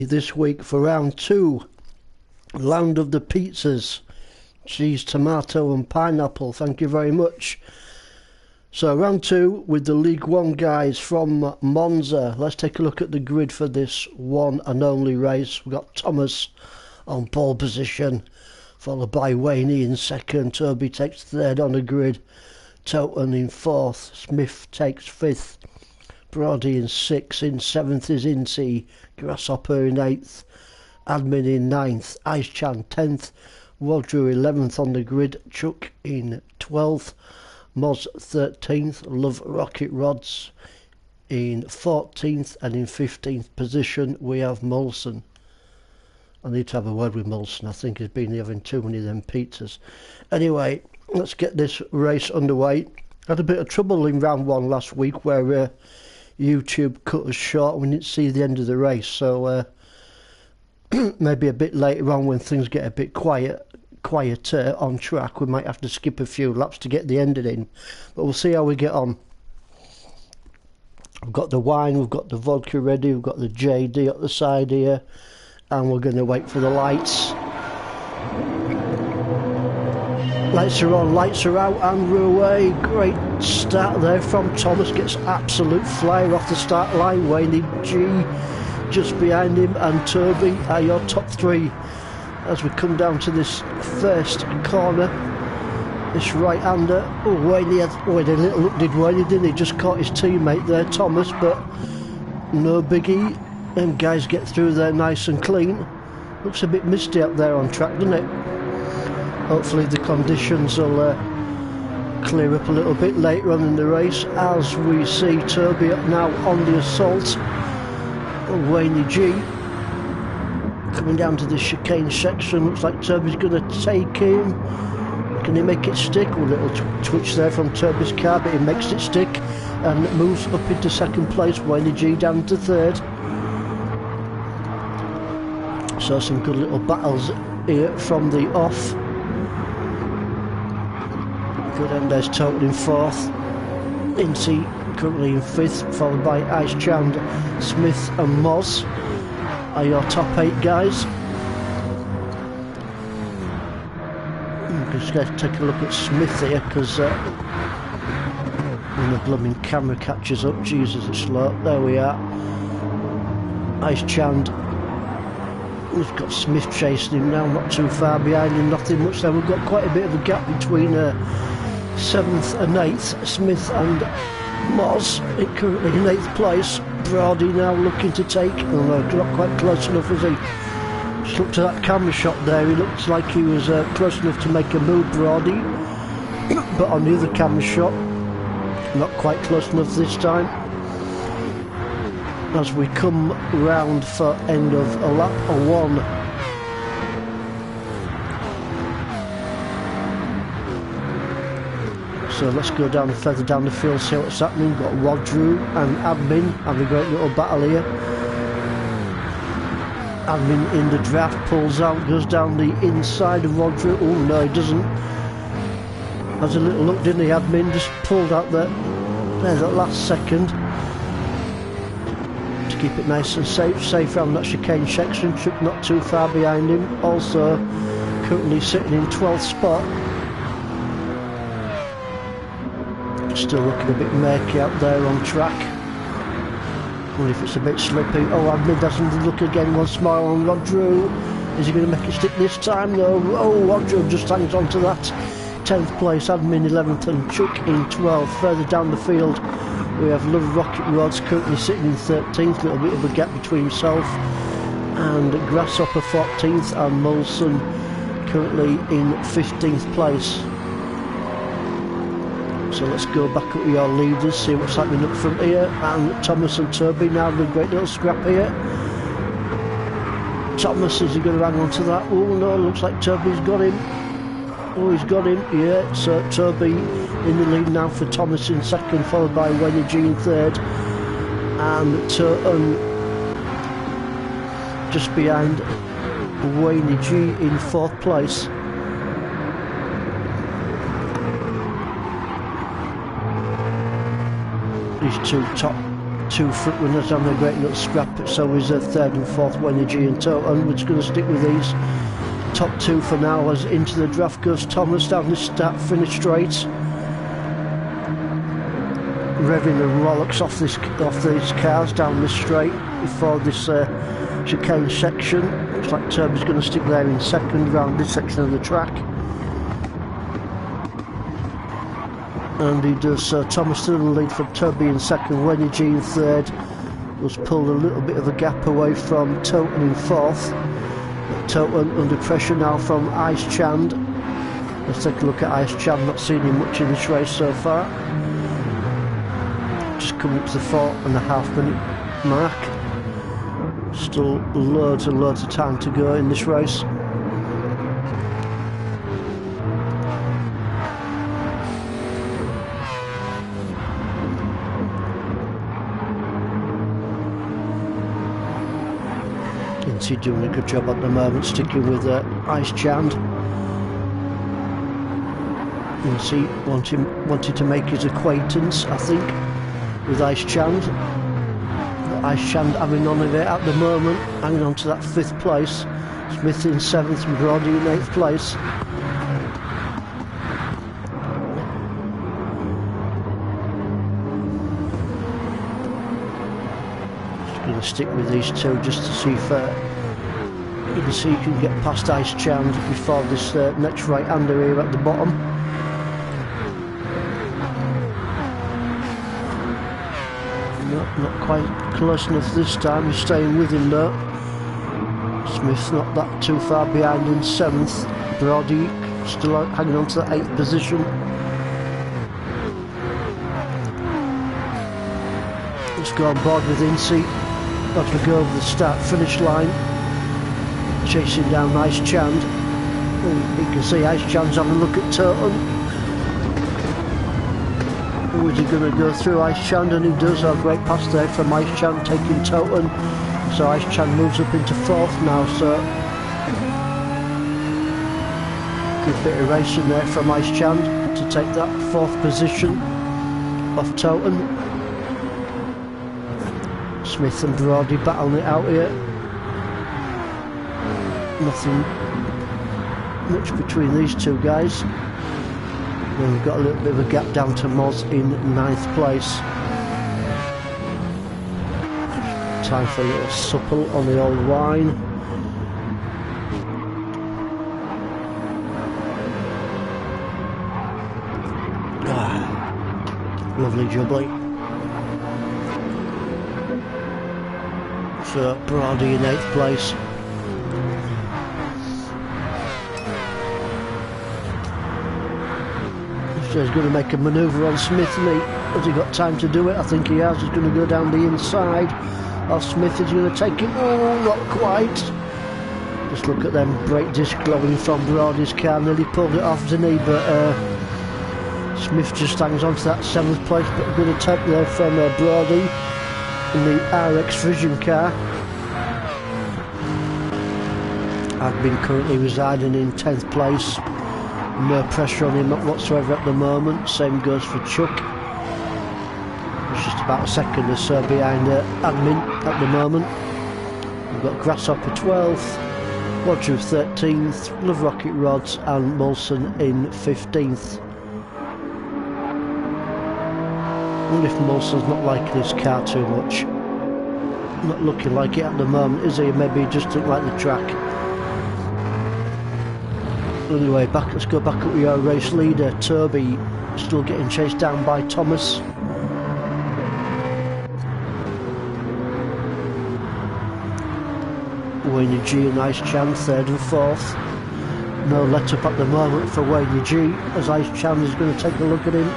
This week for round 2, land of the pizzas, cheese, tomato and pineapple. Thank you very much. So round 2 with the League 1 guys from Monza. Let's take a look at the grid for this one and only race. We've got Thomas on pole position, followed by Wayne in second. Toby takes third on the grid, Toten in fourth, Smith takes fifth, Brody in sixth, in seventh is Incy, Grasshopper in eighth, Admin in ninth, Icechan 10th, Wadrew 11th on the grid, Chuck in 12th, Moz 13th, Love Rocket Rods in 14th, and in 15th position we have Molson. I need to have a word with Molson. I think he's been having too many of them pizzas. Anyway, let's get this race underway. Had a bit of trouble in round 1 last week where YouTube cut us short and we didn't see the end of the race, so maybe a bit later on when things get a bit quieter on track, we might have to skip a few laps to get the ending in, but we'll see how we get on. We've got the wine, we've got the vodka ready, we've got the JD at the side here, and we're going to wait for the lights. Lights are on, lights are out, and we're away. Great start there from Thomas, gets absolute flyer off the start line. Wayne G just behind him, and Toby are your top 3 as we come down to this first corner. This right-hander, Wayne had a little look, did Wayne, didn't he? Just caught his teammate there, Thomas, but no biggie. Them guys get through there nice and clean. Looks a bit misty up there on track, doesn't it? Hopefully the conditions will clear up a little bit later on in the race, as we see Toby up now on the assault. Wayne G coming down to the chicane section. Looks like Toby's going to take him. Can he make it stick? A little twitch there from Toby's car, but he makes it stick and moves up into second place. Wayne G down to third. So some good little battles here from the off. Good, and there's Toten in fourth, Incy currently in fifth, followed by Icechan, Smith and Moz are your top 8 guys. I'm just going to take a look at Smith here, because when the blooming camera catches up, Jesus it's slow. There we are. Icechan, we've got Smith chasing him now, not too far behind him, nothing much there. We've got quite a bit of a gap between 7th and 8th, Smith and Moz currently in 8th place. Brody now looking to take, not quite close enough, is he? Just looked at that camera shot there, he looks like he was close enough to make a move, Brody, but on the other camera shot, not quite close enough this time. As we come round for end of a lap 1. So let's go down further down the field, see what's happening. Got Wadrew and Admin having a great little battle here. Admin in the draft, pulls out, goes down the inside of Wadrew. Oh no, he doesn't. Has a little look, didn't he, Admin? Just pulled out there that last second. To keep it nice and safe around that chicane section. Chuck not too far behind him. Also currently sitting in 12th spot. Still looking a bit murky out there on track. Wonder if it's a bit slippy. Oh, Admin doesn't look again once more on Wadrew. Is he going to make it stick this time? No. Oh, Wadrew just hangs on to that. 10th place, Admin 11th and Chuck in 12th. Further down the field we have Love Rocket Rods currently sitting in 13th. Little bit of a gap between himself and Grasshopper 14th, and Molson currently in 15th place. So let's go back up with your leaders, see what's happening up front here. And Thomas and Toby now with a great little scrap here. Thomas, is he going to hang on to that? Oh no, looks like Toby's got him. Oh, he's got him, yeah. So Toby in the lead now for Thomas in second, followed by Wayne G in third. And Toten just behind Wayne G in 4th place. These two top two front runners having a great little scrap. So is third and fourth, Wayne G and Toten. We're just going to stick with these top two for now, as into the draft goes Thomas down this start finish straight, revving the Rolex off these cars down this straight before this chicane section. Looks like Turby's going to stick there in second round this section of the track. And he does. Thomas still in the lead from Turby in second, Wayne G in third. Was pulled a little bit of a gap away from Toten in fourth. Toten under pressure now from Ice Chand. Let's take a look at Ice Chand, not seen him much in this race so far. Just coming up to the 4.5 minute mark. Still loads and loads of time to go in this race. He's doing a good job at the moment, sticking with Ice Chand. You can see wanted to make his acquaintance, I think, with Ice Chand. Ice Chand having on of it at the moment, hanging on to that 5th place. Smith in 7th and Brody in 8th place. Just going to stick with these two just to see if you can see you can get past Ice Chand before this next right-hander here at the bottom. Not quite close enough this time. He's staying with him though. Smith not that too far behind in 7th. Brody still hanging on to that 8th position. Let's go on board with Incy as we go over the start-finish line. Chasing down Ice Chand. You can see Ice Chand's having a look at Toten. Who is he going to go through? Ice Chand, and he does. A great pass there from Ice Chand taking Toten. So Ice Chand moves up into 4th now, so good bit of racing there from Ice Chand to take that 4th position off Toten. Smith and Brody battling it out here. Nothing much between these two guys. And we've got a little bit of a gap down to Moz in 9th place. Time for a little supple on the old wine. Lovely jubbly. So Brody in 8th place. So he's going to make a manoeuvre on Smith, has he got time to do it? I think he has. He's going to go down the inside. Smith is going to take it. Oh, not quite. Just look at them brake disc glowing from Brody's car. Nearly pulled it off, didn't he? But Smith just hangs on to that 7th place. But a good attempt there from Brody in the RX Vision car. I've been currently residing in 10th place. No pressure on him whatsoever at the moment. Same goes for Chuck. He's just about a second or so behind Admin at the moment. We've got Grasshopper 12th, Roger 13th, Love Rocket Rods and Molson in 15th. I wonder if Molson's not liking his car too much. Not looking like it at the moment, is he? Maybe he just doesn't like the track. Anyway, let's go back up with our race leader, Toby, still getting chased down by Thomas. Wayne G and Ice Chand 3rd and 4th. No let up at the moment for Wayne G, as Ice Chand is going to take a look at him.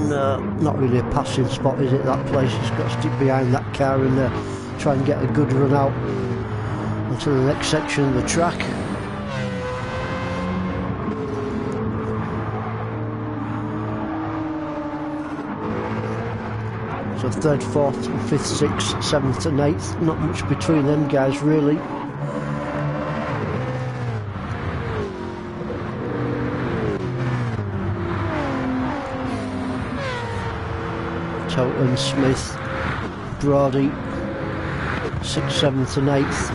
No, not really a passing spot, is it, that place? He's got to stick behind that car and try and get a good run out onto the next section of the track. So 3rd, 4th, 5th, 6th, 7th and 8th. Not much between them guys really. Toten, Smith, Brody 6th, 7th and 8th.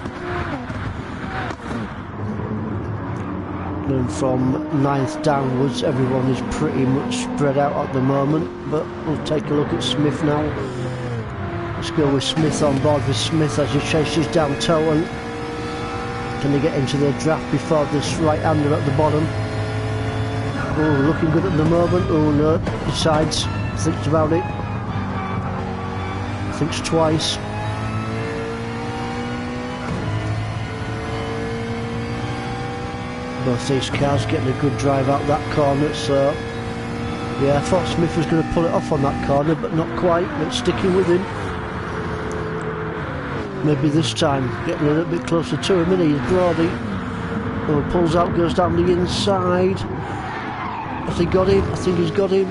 And from 9th downwards everyone is pretty much spread out at the moment, but we'll take a look at Smith now. Let's go with Smith on board with Smith as he chases down Towan. Can he get into the draft before this right-hander at the bottom? Oh, looking good at the moment. Oh no, decides, thinks about it. Thinks twice. Both these cars getting a good drive out that corner, so yeah, I thought Smith was going to pull it off on that corner, but not quite, but sticking with him. Maybe this time, getting a little bit closer to him, and he's Brody. Oh, pulls out, goes down the inside. Has he got him? I think he's got him.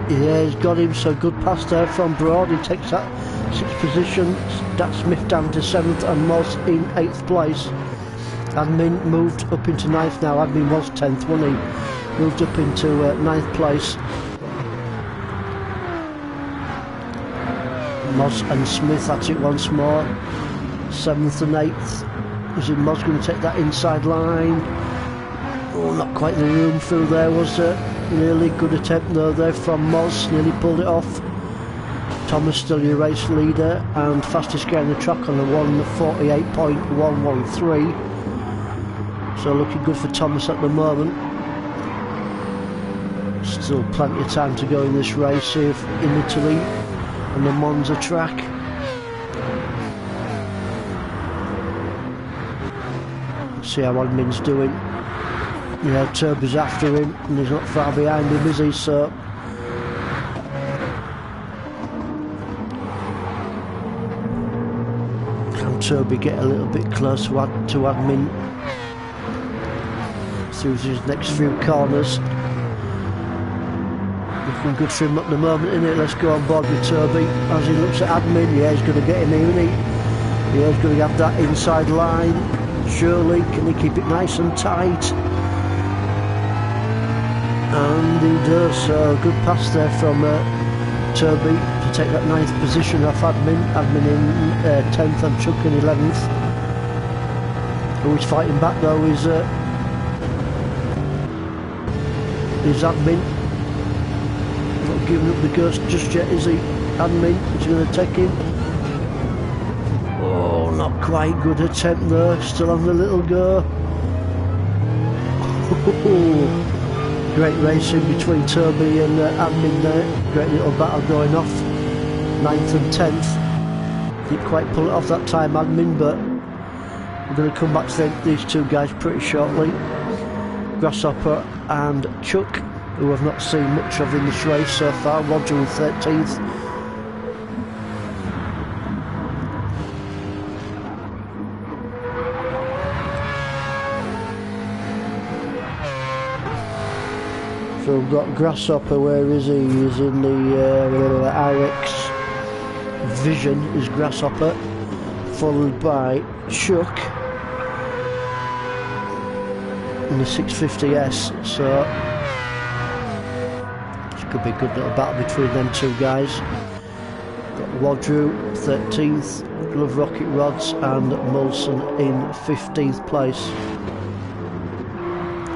Yeah, he's got him, so good pass there from Brody. He takes that 6th position. That's Smith down to 7th and Moss in 8th place. Admin moved up into 9th now. Admin was 10th, wasn't he? Moved up into 9th place. Moss and Smith at it once more. 7th and 8th. Is it Moss going to take that inside line? Oh, not quite the room through there, was it? Nearly good attempt though there from Moss. Nearly pulled it off. Thomas still your race leader and fastest guy on the track on the 1:48.113. So looking good for Thomas at the moment. Still plenty of time to go in this race here in Italy on the Monza track. Let's see how Admin's doing. Yeah, Turby's after him and he's not far behind him, is he? So can Turby get a little bit close to Admin through his next few corners? Looking good for him at the moment, isn't it? Let's go on board with Turby as he looks at Admin. Yeah, he's going to get him here, isn't he? Yeah, he's going to have that inside line. Surely, can he keep it nice and tight? And he does. So good pass there from Turby to take that 9th position off Admin. Admin in 10th and Chuck in 11th. Who is fighting back though is Admin. Not giving up the ghost just yet, is he? Admin is going to take him. Oh, not quite. Good attempt though. Still on the little go. Great racing between Turby and Admin there. Great little battle going off. 9th and 10th. Didn't quite pull it off that time, Admin, but we're going to come back to these two guys pretty shortly. Grasshopper and Chuck, who I've not seen much of in this race so far. Roger in 13th. So we've got Grasshopper, where is he? He's in the RX Vision, is Grasshopper, followed by Chuck in the 650S, so this could be a good little battle between them two guys. Got Wadru 13th, Glove Rocket Rods and Molson in 15th place.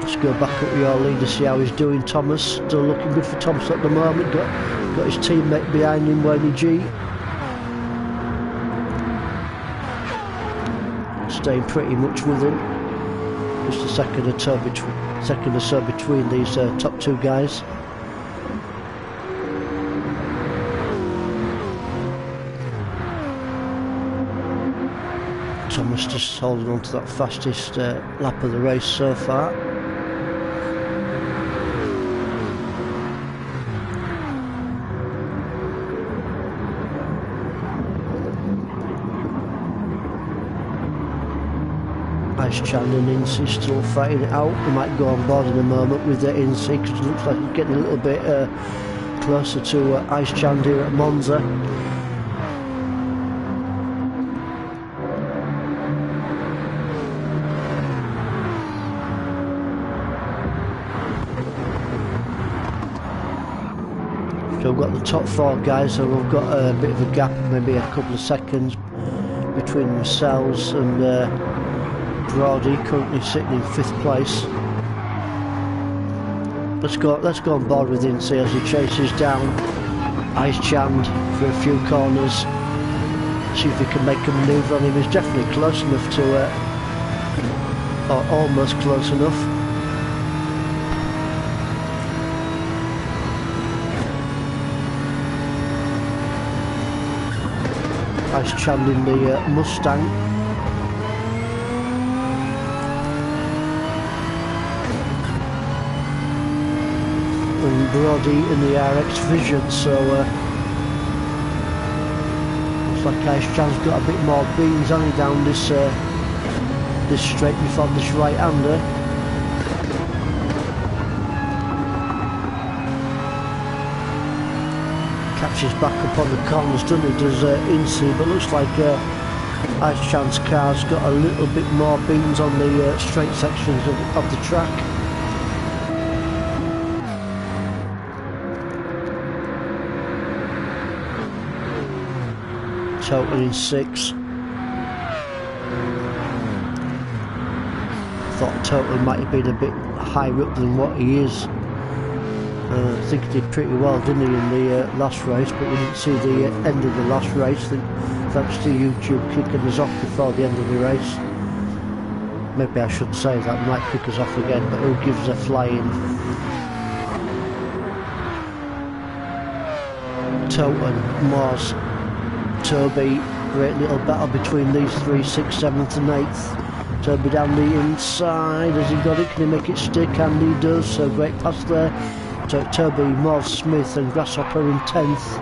Let's go back up with your leader, see how he's doing. Thomas, still looking good for Thomas at the moment. Got his teammate behind him, Wayne G. Staying pretty much with him. Just a second or so between these top two guys. Thomas just holding on to that fastest lap of the race so far. Chan and Incy still fighting it out. They might go on board in a moment with the Incy because it looks like he's getting a little bit closer to Ice Chan here at Monza. So we've got the top 4 guys, so we've got a bit of a gap, maybe a couple of seconds between themselves and Brody, currently sitting in 5th place. Let's go on board with him and see as he chases down Ice Chand for a few corners. See if we can make a manoeuvre on him. He's definitely close enough to, or almost close enough. Ice Chand in the Mustang. And Brody in the RX Vision, so looks like Ice Chand's got a bit more beans on him down this this straight before this right-hander. Catches back up on the corners, doesn't he? Does Incy, but looks like Ice Chand's car's got a little bit more beans on the straight sections of the track. Total in 6. Thought Total might have been a bit higher up than what he is. I think he did pretty well, didn't he, in the last race, but we didn't see the end of the last race. Thanks to YouTube kicking us off before the end of the race. Maybe I shouldn't say that, he might kick us off again, but who gives a flying? Total, Moores, Toby, great little battle between these 3, 6th, 7th and 8th. Toby down the inside, has he got it? Can he make it stick? And he does, so great pass there. Toby, Moores, Smith and Grasshopper in 10th.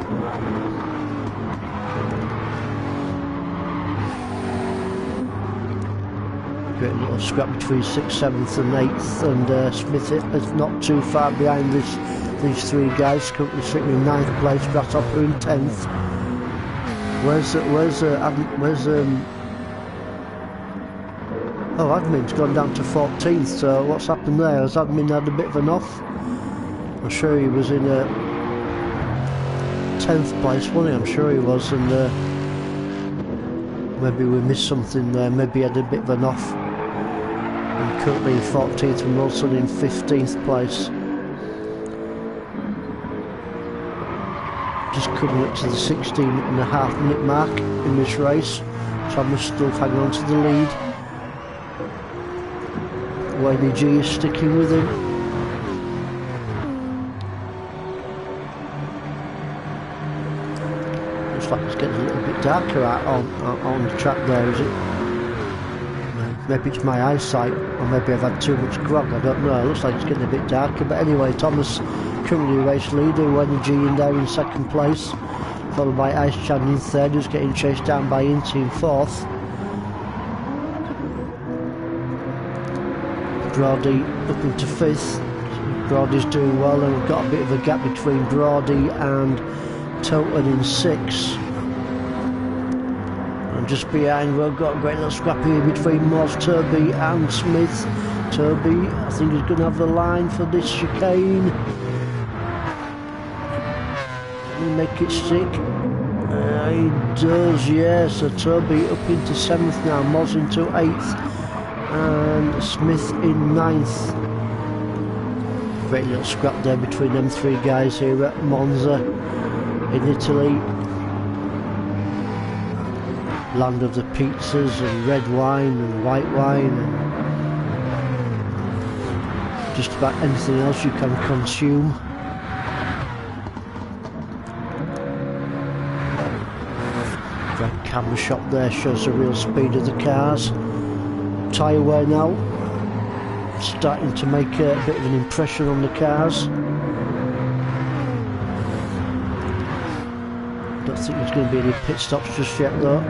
Great little scrap between 6th, 7th and 8th, and Smith is not too far behind these 3 guys, currently sitting in 9th place, Grasshopper in 10th. Oh, Admin's gone down to 14th, so what's happened there? Has Admin had a bit of an off? I'm sure he was in 10th place, wasn't he? I'm sure he was, and maybe we missed something there, maybe he had a bit of an off. And currently 14th and Wilson in 15th place. Just coming up to the 16.5-minute mark in this race. Thomas still hanging on to the lead. Wayne G is sticking with him. Looks like it's getting a little bit darker out on the track there, is it? Maybe it's my eyesight, or maybe I've had too much grog, I don't know. It looks like it's getting a bit darker, but anyway, Thomas currently race leader, Wayne G in there in 2nd place, followed by Ice Chand in 3rd, who's getting chased down by Inty in 4th. Brody up into 5th. Brody's doing well, and we've got a bit of a gap between Brody and Toten in 6th. And just behind, we've got a great little scrap here between Moores, Turby and Smith. Turby, I think he's going to have the line for this chicane. Can he make it stick? He does, yeah. So Turby up into 7th now, Moores into 8th. And Smith in 9th. Great little scrap there between them 3 guys here at Monza in Italy. Land of the pizzas and red wine and white wine and just about anything else you can consume. Great camera shot there, shows the real speed of the cars. Tyre wear now starting to make a bit of an impression on the cars. Don't think there's going to be any pit stops just yet though.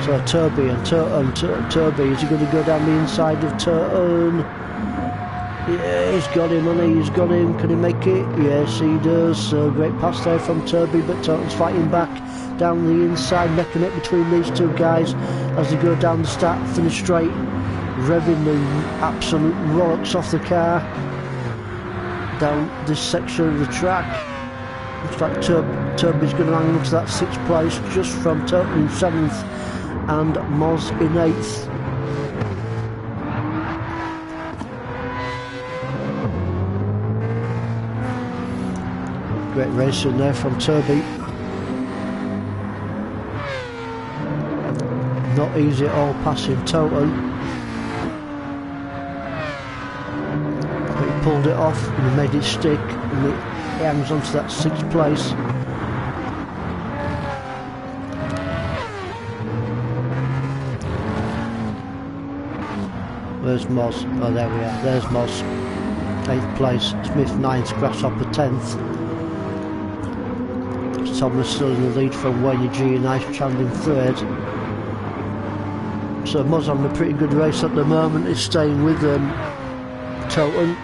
So Turby and Turby, is he going to go down the inside of Turton? Yeah, he's got him, hasn't he? He's got him. Can he make it? Yes, he does. So great pass there from Turby, but Turton's fighting back down the inside, neck and neck between these 2 guys as they go down the start finish straight, revving the absolute rocks off the car down this section of the track. Looks like Turby's going to hang on to that 6th place, just from Toten in 7th and Moz in 8th. Great racing there from Turby. Not easy at all passing Toten. But he pulled it off and he made it stick, and he hangs on to that 6th place. Where's Moz? Oh, there we are. There's Moz. 8th place. Smith 9th. Grasshopper 10th. Thomas still in the lead from Wayne G and Ice Chand in 3rd. So Moz having a pretty good race at the moment. Is staying with Toten.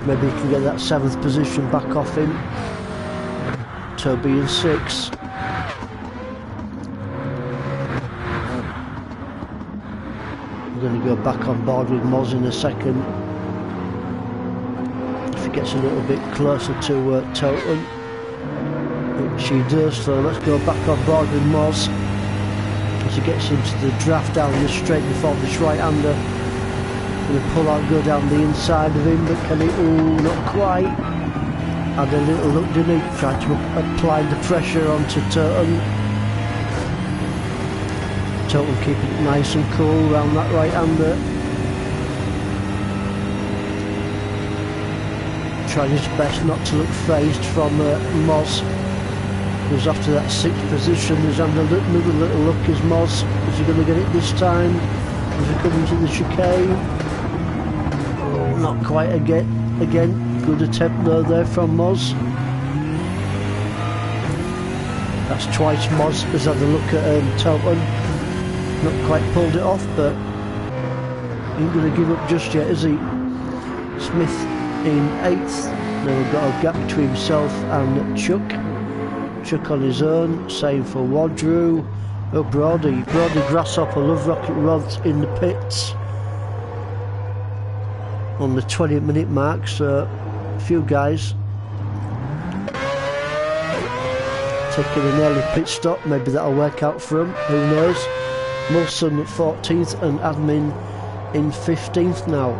Maybe he can get that 7th position back off him. Toby in 6th. I'm going to go back on board with Moz in a second. If he gets a little bit closer to Toten. Which he does, so let's go back on board with Moz. As he gets into the draft down the straight before this right-hander. Going to pull out, go down the inside of him, but can he? Ooh, not quite. Had a little look, didn't he? Tried to apply the pressure onto Toten. Toten keeping it nice and cool around that right-hander. Trying his best not to look phased from Moz. Who's after that 6th position. He's having another little look. Is Moz? Is he going to get it this time? Is he coming to the chicane? Oh, not quite again. Good attempt though there from Moz. That's twice Moz has had a look at Toten. Not quite pulled it off, but he ain't going to give up just yet, is he? Smith in 8th. Now we've got a gap between himself and Chuck. Chuck on his own, same for Wadrew. Oh, Brody Grasshopper, love rocket rods in the pits on the 20-minute mark, so a few guys taking an early pit stop. Maybe that'll work out for him, who knows. Mulson at 14th and Admin in 15th now.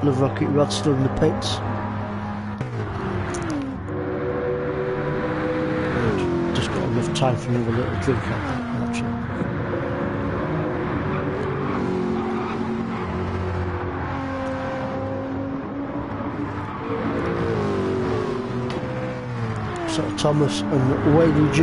Love rocket rod still in the pits. Enough time for another little drink out there, actually. So Thomas and Wayne G.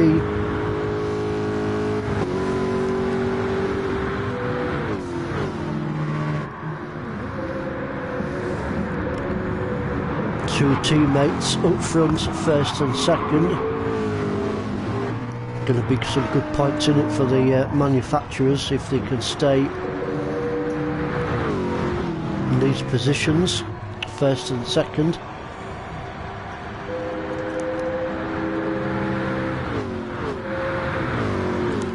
Two teammates up front, 1st and 2nd. Going to be some good points in it for the manufacturers if they can stay in these positions, 1st and 2nd.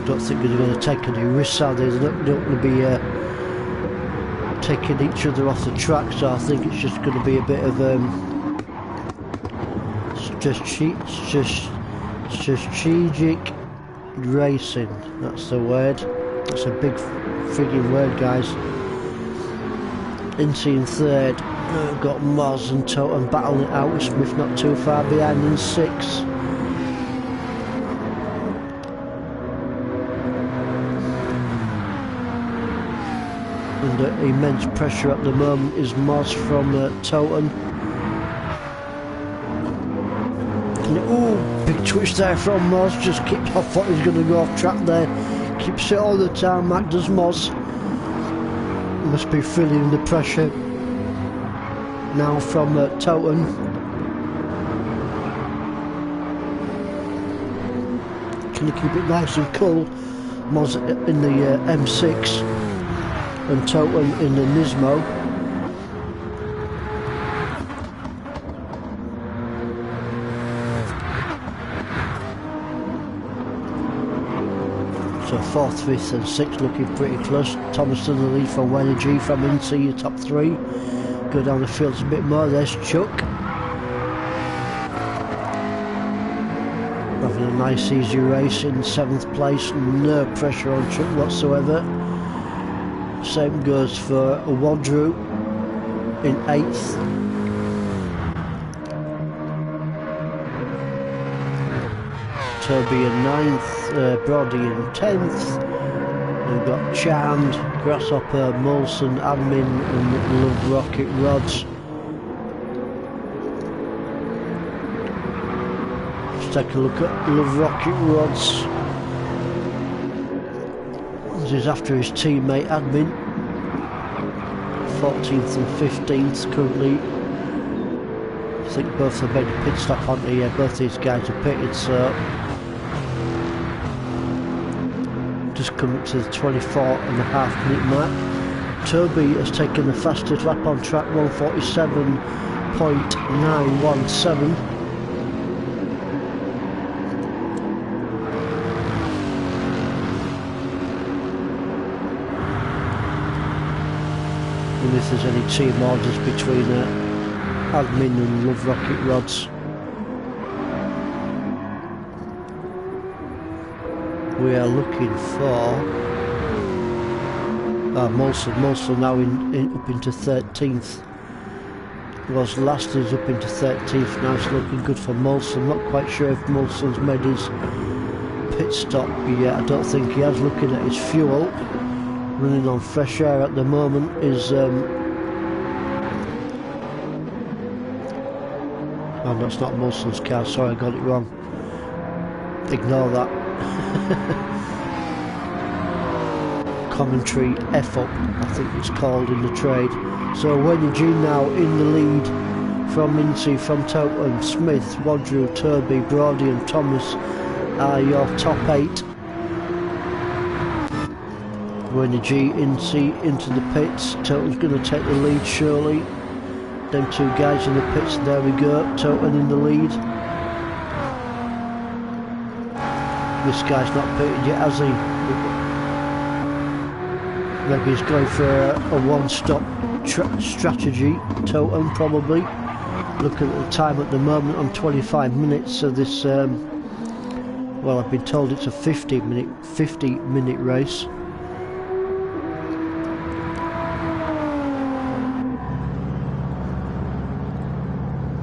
Don't think they're going to take any risks, are they? They're not going to be taking each other off the track, so I think it's just going to be a bit of strategic racing. That's the word. That's a big frigging word, guys. Inty in 3rd. Got Moz and Toten battling it out with Smith not too far behind in 6th. Under immense pressure at the moment is Moz from Toten. Ooh, big twitch there from Moz. Just keeps, I thought he was going to go off track there. Keeps it all the time, Mac does Moz. Must be feeling the pressure now from Toten. Can he keep it nice and cool? Moz in the M6 and Toten in the Nismo. So 4th, 5th and 6th looking pretty close. Thomas in the lead from Wayne G from into your top 3. Go down the fields a bit more. There's Chuck. a nice easy race in 7th place, no pressure on truck whatsoever. Same goes for Wadru in 8th. Toby in 9th, Brody in 10th. We've got Charmed, Grasshopper, Molson, Admin and Love Rocket Rods. Let's take a look at Love Rocket Rods. This is after his teammate Admin. 14th and 15th currently. I think both have made a pit stop onto here, both these guys are pitted, so just coming to the 24.5-minute mark. Toby has taken the fastest lap on track, 147.917. And if there's any team orders between Admin and Love Rocket Rods. We are looking for Molson now up into 13th. Was last, is up into 13th now. It's looking good for Molson. Not quite sure if Molson's made his pit stop yet. I don't think he has. Looking at his fuel, running on fresh air at the moment is oh, that's not Molson's car, sorry, I got it wrong. Ignore that. Commentary F up, I think it's called in the trade. So Wendy G now in the lead from Mincy, from Towton, Smith, Wadru, Turby, Brody and Thomas are your top 8. Wendy G into the pits. Towton's going to take the lead surely. Them two guys in the pits, there we go. Towton in the lead. This guy's not pitted yet, has he? Maybe he's going for a one-stop strategy. Towton probably. Looking at the time at the moment on 25 minutes. So this, well, I've been told it's a 50-minute race.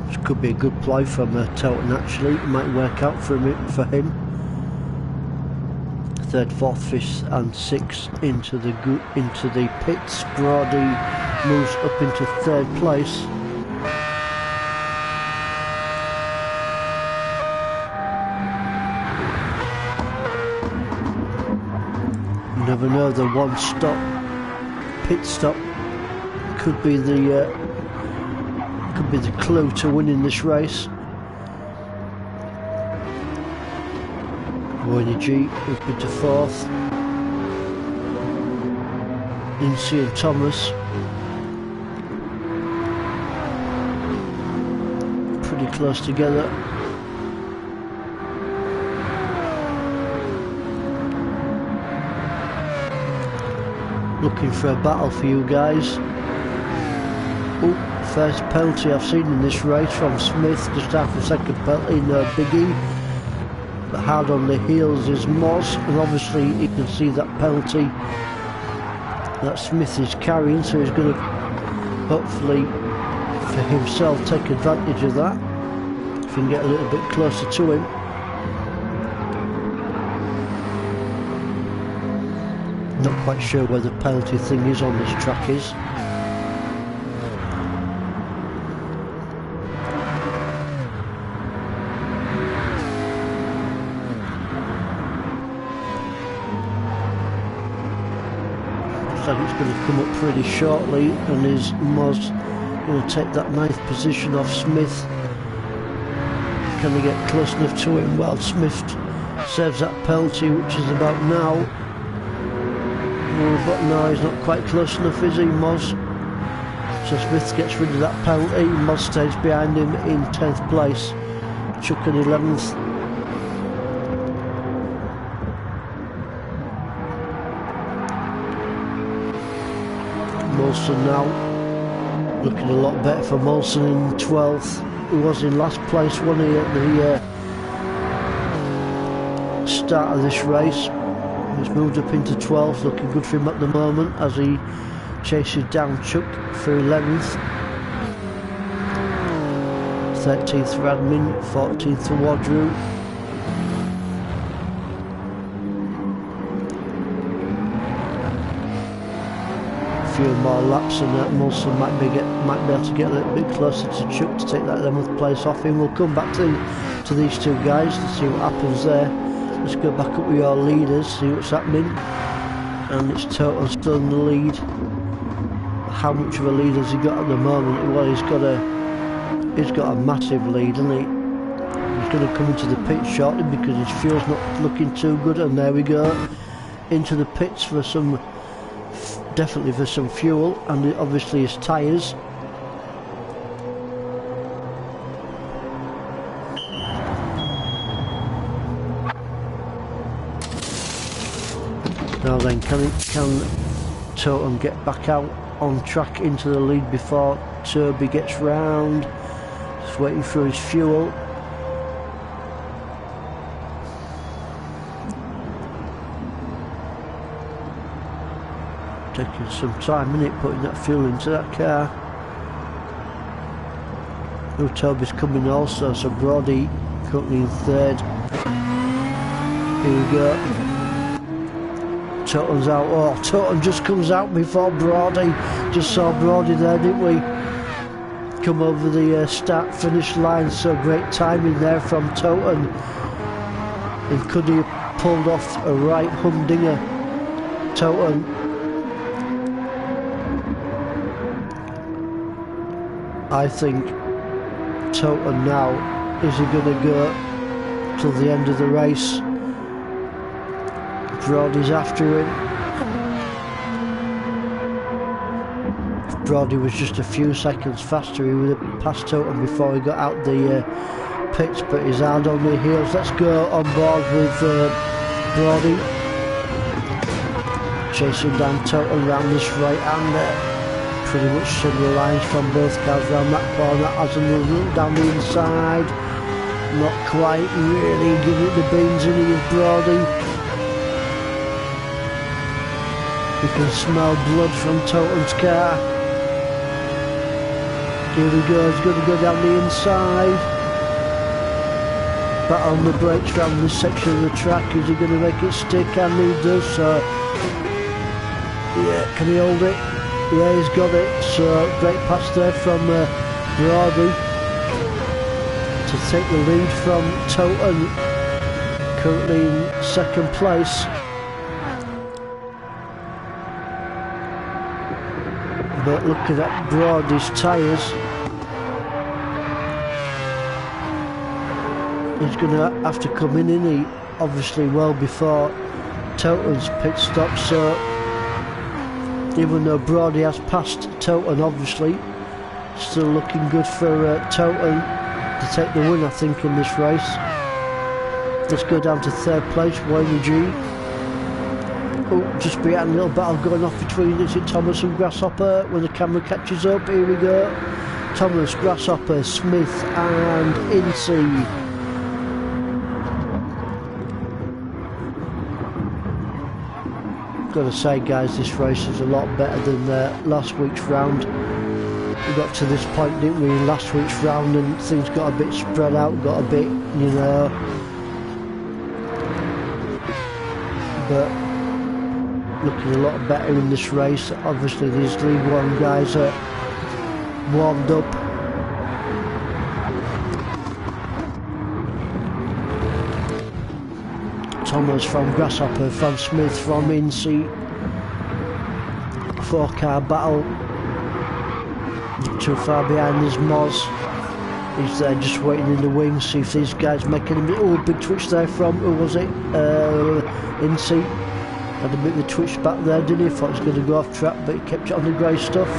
This could be a good play from Towton actually. It might work out for him. 3rd, 4th, 5th and 6th into the pits. Brody moves up into 3rd place. You never know, the one-stop pit stop could be the clue to winning this race. Roy G up into 4th. Incy and Thomas pretty close together. Looking for a battle for you guys. Oh, first penalty I've seen in this race from Smith, just after second penalty, no biggie. But hard on the heels is Moz, and obviously you can see that penalty that Smith is carrying, so he's going to hopefully for himself take advantage of that if he can get a little bit closer to him. Not quite sure where the penalty thing is on this track is. It's going to come up pretty shortly, and is Moz going to take that 9th position off Smith? Can they get close enough to him? Well, Smith saves that penalty, which is about now. Oh, but no, he's not quite close enough, is he, Moz? So Smith gets rid of that penalty. Moz stays behind him in 10th place. Chuck in 11th. Molson now looking a lot better for Molson in 12th. He was in last place, wasn't he, at start of this race. He's moved up into 12th, looking good for him at the moment as he chases down Chuck for 11th. 13th for Admin, 14th for Wadru. A few more laps and Mulson might be able to get a little bit closer to Chuck to take that 11th place off him. We'll come back to these two guys to see what happens there. Let's go back up with your leaders, see what's happening. And it's Total still in the lead. How much of a lead has he got at the moment? Well, he's got a massive lead, hasn't he? He's going to come into the pit shortly because his fuel's not looking too good. And there we go, into the pits for some, definitely for some fuel, and obviously his tyres. Now then, can Totem get back out on track into the lead before Toby gets round? Just waiting for his fuel. Taking some time, isn't it, putting that fuel into that car. Oh, Toby's coming also, so Brody currently in 3rd. Here we go. Totem's out. Oh, Totem just comes out before Brody. Just saw Brody there, didn't we? Come over the start finish line, so great timing there from Totem. And could he have pulled off a right humdinger? Totem. I think Totem now, is he going to go till the end of the race? Brody's after him. If Brody was just a few seconds faster, he would have passed Totem before he got out the pits, but he's hard on the heels. Let's go on board with Brody. Chasing down Totem round this right-hander. Pretty much similar lines from both cars round that corner. As another down the inside. Not quite really giving it the beans in here, Brody. You can smell blood from Totem's car. Here we go, he's going to go down the inside. Back on the brakes around this section of the track. Is he going to make it stick? And he does so. Yeah, can he hold it? Yeah, he's got it. So great pass there from Brody to take the lead from Totem, currently in 2nd place. But looking at Brody's tyres, he's going to have to come in, isn't he? Obviously well before Totem's pit stop, so even though Brody has passed Totem, obviously, still looking good for Totem to take the win, I think, in this race. Let's go down to 3rd place, Wayne G. Oh, just behind a little battle going off between, is it Thomas and Grasshopper? When the camera catches up, here we go. Thomas, Grasshopper, Smith and Incy. Gotta say guys, this race is a lot better than last week's round. We got to this point, didn't we, in last week's round, and things got a bit spread out, got a bit, you know. But looking a lot better in this race. Obviously these League 1 guys are warmed up. Thomas from Grasshopper, from Smith, from Incy. 4-car battle. Not too far behind is Moz. He's there just waiting in the wings, see if these guys making a big twitch there from, who was it? Incy. Had a bit of a twitch back there, didn't he? Thought he was going to go off track, but he kept it on the grey stuff.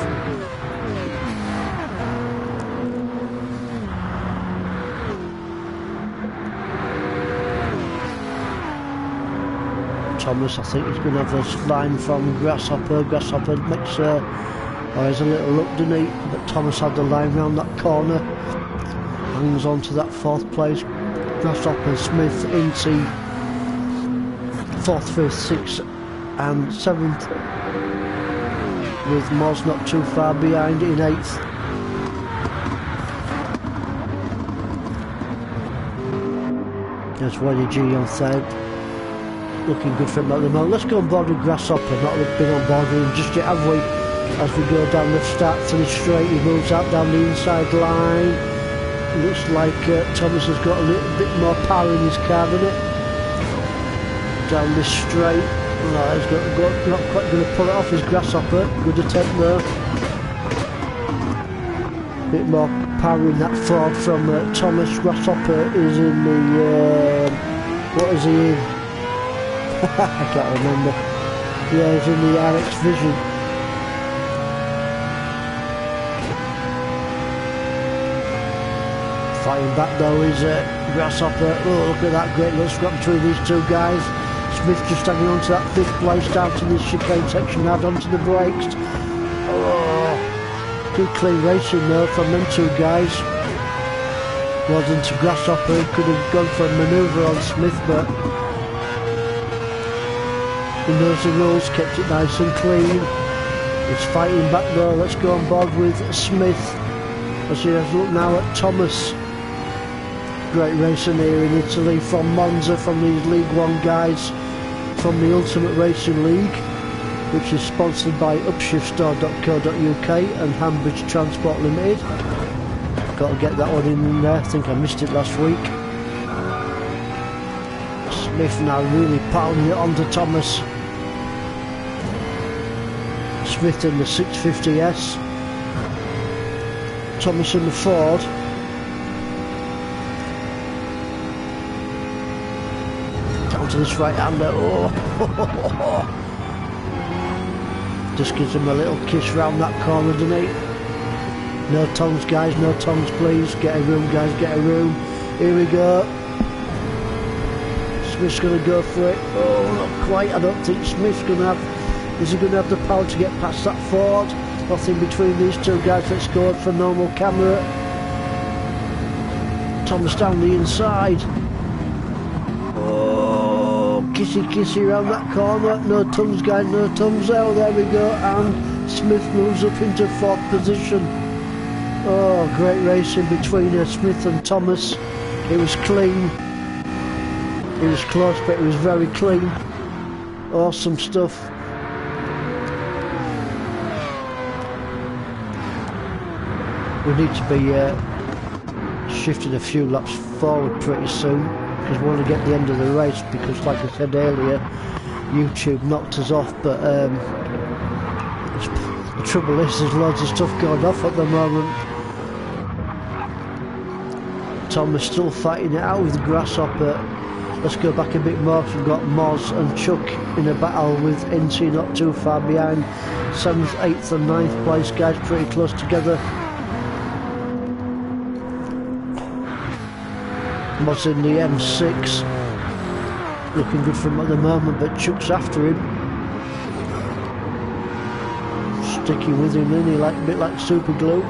Thomas, I think he's going to have this line from Grasshopper. Grasshopper makes there's a little look, didn't he? But Thomas had the line round that corner. Hangs on to that 4th place. Grasshopper, Smith, Incy, 4th, 5th, 6th and 7th, with Moz not too far behind in 8th. There's Waddy G on 3rd. Looking good for him at the moment. Let's go on board with Grasshopper. Not been on board with him just yet, have we? As we go down the start to the straight, he moves out down the inside line. Looks like Thomas has got a little bit more power in his car, doesn't it? Down this straight. No, he's not quite going to pull it off his Grasshopper. Good attempt there. Bit more power in that Ford from Thomas. Grasshopper is in the... what is he in? I can't remember. Yeah, he's in the RX Vision. Fighting back though is Grasshopper. Oh, look at that great little scrap between these two guys. Smith just hanging on to that 5th place down to this chicane section, out onto the brakes. Oh, good clean racing there from them two guys. Wasn't to Grasshopper, he could have gone for a manoeuvre on Smith, but he knows the rules, kept it nice and clean. He's fighting back though. Let's go on board with Smith as he has a look now at Thomas. Great racing here in Italy from Monza, from these League One guys from the Ultimate Racing League, which is sponsored by upshiftstore.co.uk and Hambridge Transport Limited. Got to get that one in there, I think I missed it last week. Smith now really pounding it onto Thomas. Smith in the 650S, Thomas in the Ford. To this right hander. Oh. Just gives him a little kiss round that corner, doesn't he? No tongues guys, no tongues please. Get a room guys, get a room. Here we go. Smith's gonna go for it. Oh, not quite. I don't think Smith's gonna have... Is he gonna have the power to get past that Ford? Nothing between these two guys. Let's go for normal camera. Thomas down the inside. Kissy kissy around that corner. No tongues guys, no tongues. Oh, there we go, and Smith moves up into 4th position. Oh, great racing between Smith and Thomas. It was clean. It was close, but it was very clean. Awesome stuff. We need to be shifting a few laps forward pretty soon, because we want to get the end of the race, because like I said earlier, YouTube knocked us off, but the trouble is there's loads of stuff going off at the moment. Tom is still fighting it out with Grasshopper. Let's go back a bit more. We've got Moz and Chuck in a battle with NC not too far behind. 7th, 8th and 9th place guys pretty close together. Moz in the M6, looking good for him at the moment, but Chuck's after him, sticking with him, isn't he? Like a bit like super glue.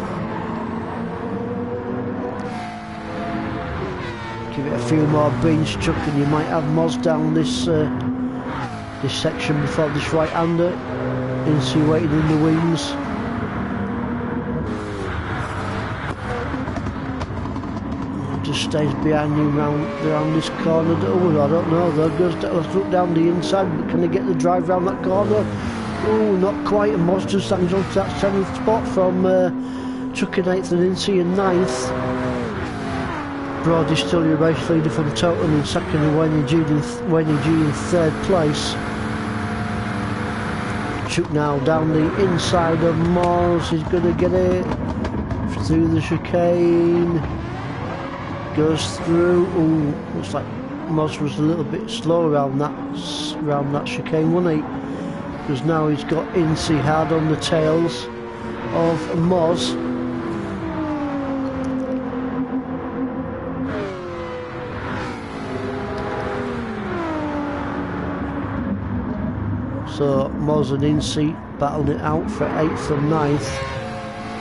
Give it a few more beans, Chuck, and you might have Moz down this this section before this right-hander. NC waiting in the wings. Just stays behind you round this corner. Oh, I don't know though. Let's look down the inside. Can they get the drive round that corner? Oh, not quite. And Moz just hangs on to that 7th spot from Chuck in 8th and NC in 9th. Brody's still your race leader from Toten in 2nd, and Wayne G in 3rd place. Chuck now down the inside of Moz. He's going to get it through the chicane. Goes through. Ooh, looks like Moz was a little bit slow around that chicane, wasn't he? Because now he's got NC hard on the tails of Moz. So Moz and NC battling it out for 8th and 9th.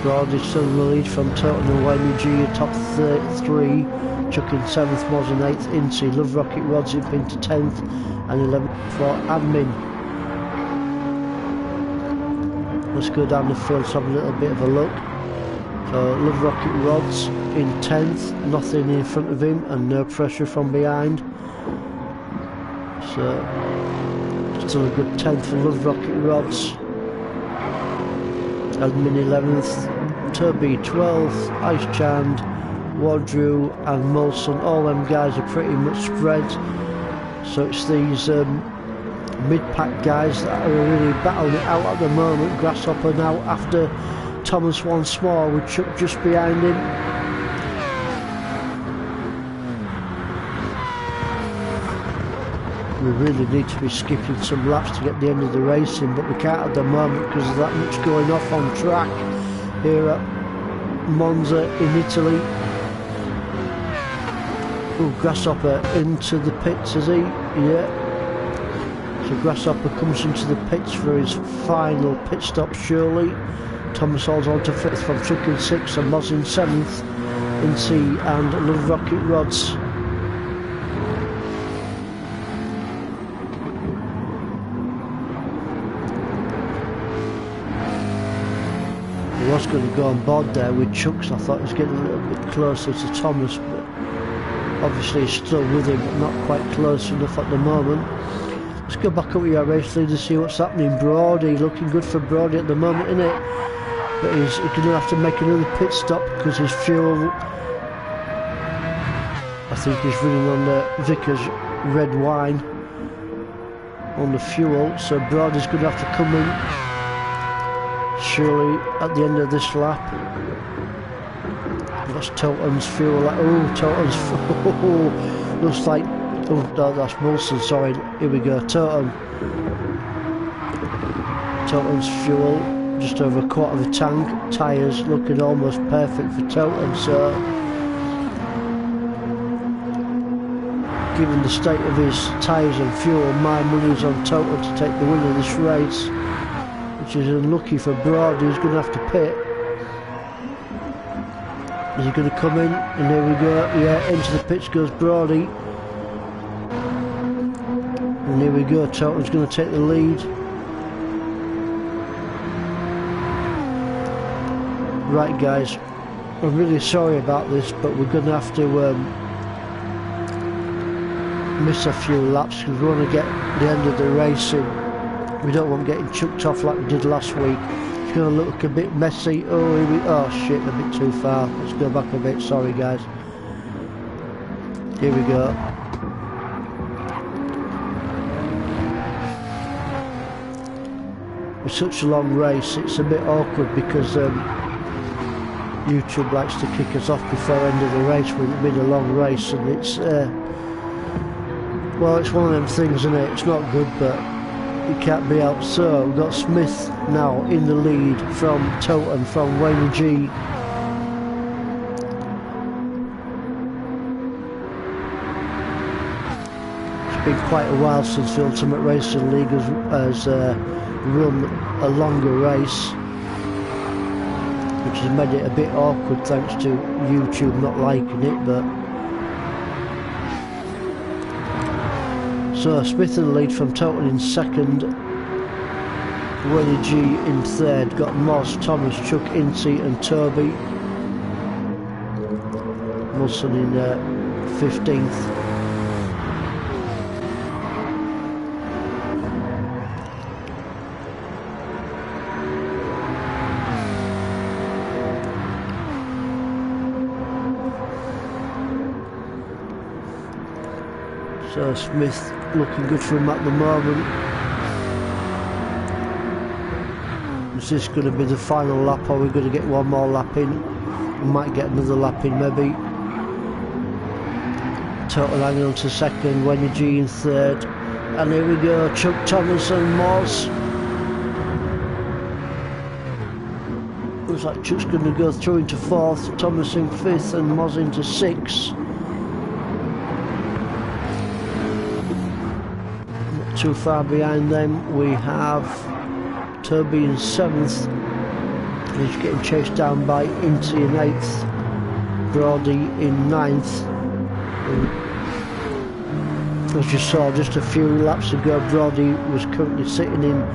Brody still in the lead from Toten and Wayne G, top 3. Chuck in 7th, Moz in 8th, Incy, Love Rocket Rods up into 10th, and 11th for Admin. Let's go down the field to have a little bit of a look. So Love Rocket Rods in 10th, nothing in front of him and no pressure from behind. So still a good 10th for Love Rocket Rods. Admin 11th, Toby 12th, Ice Chand, Wardrew and Molson. All them guys are pretty much spread. So it's these mid-pack guys that are really battling it out at the moment. Grasshopper now after Thomas once more with Chuck just behind him. We really need to be skipping some laps to get the end of the racing, but we can't at the moment because of that much going off on track here at Monza in Italy. Oh, Grasshopper into the pits, is he? Yeah. So Grasshopper comes into the pits for his final pit stop, surely. Thomas holds on to 5th from Chuck in 6th and Moz in 7th, Incy and Love Rocket Rods. I was going to go on board there with Chuck, so I thought he was getting a little bit closer to Thomas, but obviously he's still with him, but not quite close enough at the moment. Let's go back up with our race leader to see what's happening. Brody, looking good for Brody at the moment, isn't it? But he's going to have to make another pit stop because his fuel, I think he's running on the Vickers red wine on the fuel, so Brody's going to have to come in surely at the end of this lap. That's Toton's fuel. Oh, Toton's fuel. Looks like, oh no, that's Wilson, sorry. Here we go, Toton's fuel, just over a quarter of a tank. Tyres looking almost perfect for Toton, so given the state of his tyres and fuel, my money's on Toton to take the win of this race, which is unlucky for Brody, who's going to have to pit. Is he going to come in? And here we go. Yeah, into the pits goes Brody. And here we go. Toton's going to take the lead. Right, guys. I'm really sorry about this, but we're going to have to miss a few laps because we want to get the end of the race in. We don't want getting chucked off like we did last week. It's going to look a bit messy. Oh shit, a bit too far. Let's go back a bit, sorry guys. Here we go. It's such a long race, it's a bit awkward because YouTube likes to kick us off before the end of the race when it's been a long race, and it's well, it's one of them things, isn't it? It's not good, but it can't be out. So we've got Smith now in the lead from Toton, from Wayne G. It's been quite a while since the Ultimate Racing League has run a longer race, which has made it a bit awkward thanks to YouTube not liking it, but so Smith in the lead from Toton in second, Willie G in third, got Moss, Thomas, Chuck, Incy and Toby. Wilson in 15th. So Smith looking good for him at the moment. Is this going to be the final lap, or are we going to get one more lap in? We might get another lap in maybe. Toton hanging on to second, Wenny G in third, and here we go, Chuck Thomas and Moss. Looks like Chuck's going to go through into fourth, Thomas in fifth and Moss into sixth. Too far behind them we have Toby in 7th, he's getting chased down by Incy in 8th, Brody in 9th, As you saw just a few laps ago, Brody was currently sitting in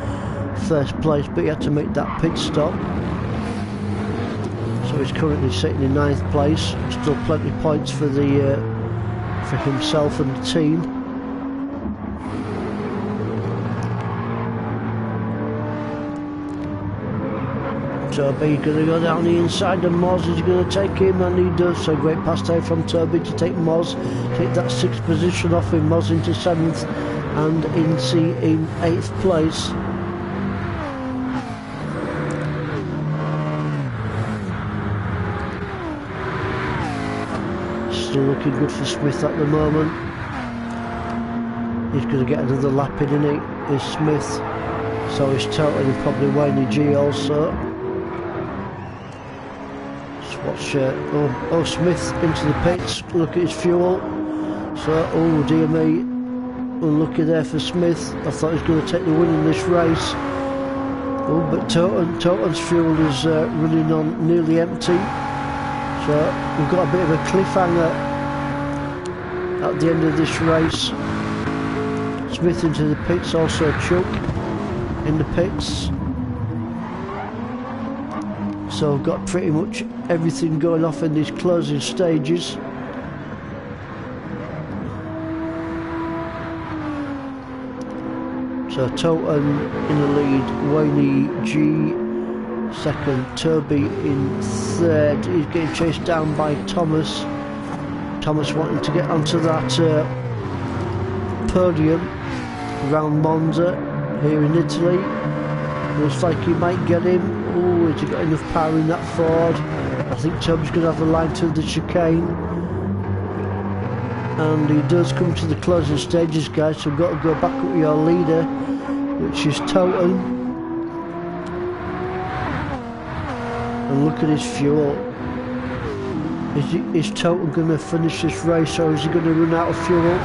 first place, but he had to make that pit stop. So he's currently sitting in 9th place. Still plenty of points for for himself and the team. Toby going to go down the inside, and Moz is going to take him, and he does. So great pass there from Toby to take Moz, take that 6th position off him. Moz into 7th and Incy in 8th place. Still looking good for Smith at the moment. He's going to get another lap in, isn't he? Is Smith. So he's totally probably Wayne G also. Watch, Smith into the pits. Look at his fuel. So, oh dear me, unlucky there for Smith. I thought he was going to take the win in this race. Oh, but Toten's fuel is running on nearly empty. So we've got a bit of a cliffhanger at the end of this race. Smith into the pits, also Chuck in the pits. So I've got pretty much everything going off in these closing stages. So Toten in the lead, Wayne G second, Toby in 3rd. He's getting chased down by Thomas. Thomas wanting to get onto that podium around Monza here in Italy. Looks like he might get him. Oh, has he got enough power in that Ford? I think Toby's going to have a line to the chicane. And he does come to the closing stages, guys, so we've got to go back up with your leader, which is Toten. And look at his fuel. Is Toten going to finish this race, or is he going to run out of fuel?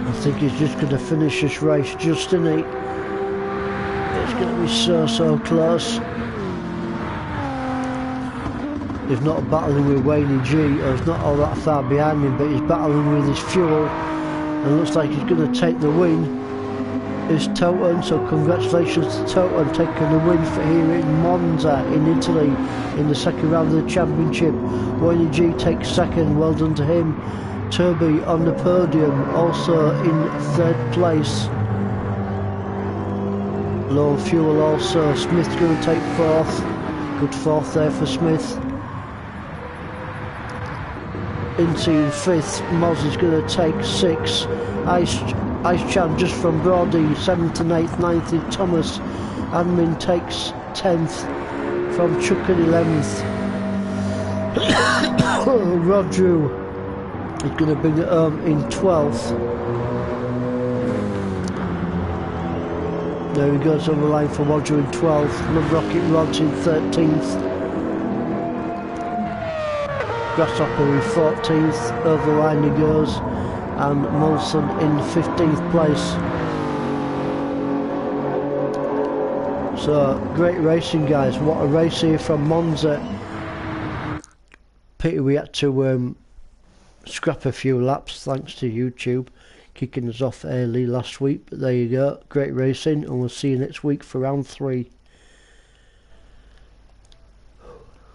I think he's just going to finish this race, just in it. It's going to be so close. He's not battling with Wayne G, or he's not all that far behind him, but he's battling with his fuel, and looks like he's going to take the win. It's Toten, so congratulations to Toten taking the win for here in Monza in Italy in the 2nd round of the championship. Wayne G takes 2nd, well done to him. Toby on the podium, also in 3rd place. Low fuel also. Smith's going to take 4th. Good 4th there for Smith. Into 5th, Moz is going to take 6th. Ice Chan just from Brody, 7th and 8th, 9th is Thomas. Admin takes 10th from Chuck in 11th. Rodru is going to bring it home in 12th. There he goes on the line for Roger in 12th. Love Rocket Rods in 13th. Grasshopper in 14th. Over the line he goes. And Molson in 15th place. So, great racing, guys. What a race here from Monza. Pity we had to scrap a few laps thanks to YouTube kicking us off early last week, but there you go, great racing, and we'll see you next week for round 3.